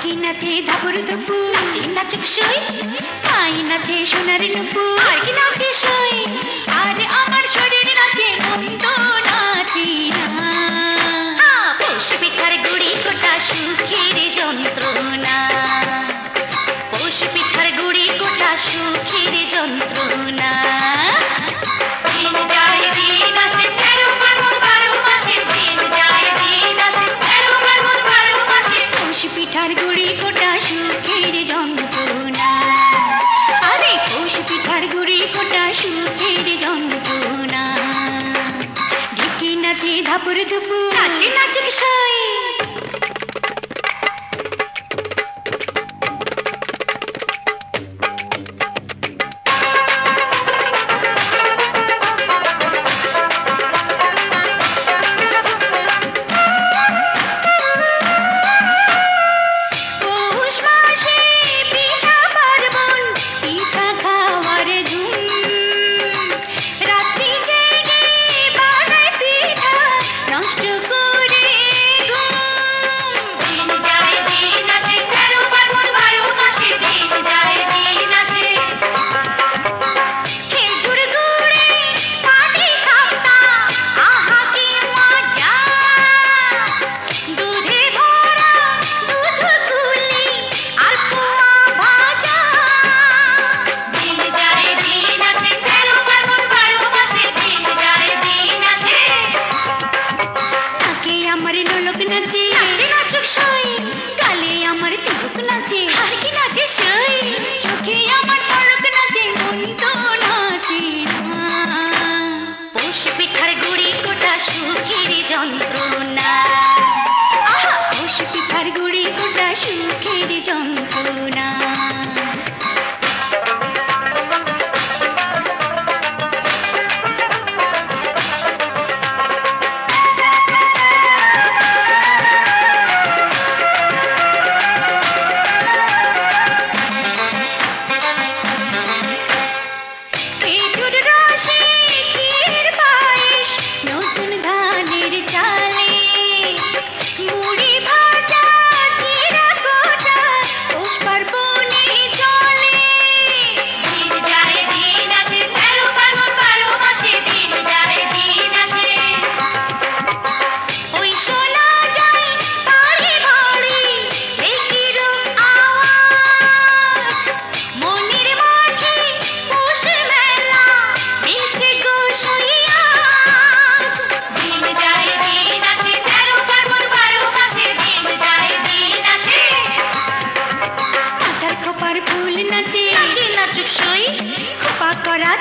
ঢেকি নাচে ধাপুর ধুপু, নাচে নাচুক সই, আই নাচে সোনার নুপু, আর কি নাচে সই, আর আমার শরীর নাচে মন তো নাচি না। পৌষ পিঠার গুড়ি কোটা সুখের যন্ত্রণা, পৌষ পিঠার গুড়ি কোটা সুখের যন্ত্রণা। দিন যায় দিন আসে 13 ফাল্গুন 12 মাসে, দিন যায় দিন আসে 13 ফাল্গুন 12 মাসে, পৌষ পিঠার গুড়ি কোটা সুখের যন্ত্রণা। আরে পৌষ পিঠার গুড়ি কোটা সুখের যন্ত্রণা। ঢেকি নাচে ধাপুর ধুপু, নাচে নাচুক সই।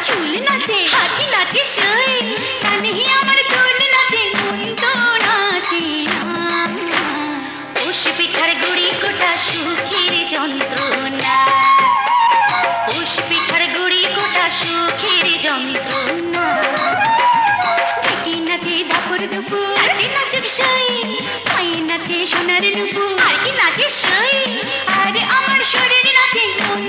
চুল নাচে, হাতি নাচে সই, কানে আমার দোল নাচে, মন তো নাচে না। পৌষ পিঠার গুড়ি কোটা সুখের যন্ত্রণা, পৌষ পিঠার গুড়ি কোটা সুখের যন্ত্রণা। ঢেকি নাচে ধাপুর ধুপু, নাচে নাচুক সই, আই নাচে সোনার নুপু, আর কি নাচে সই, আর আমার শরীর নাচে মন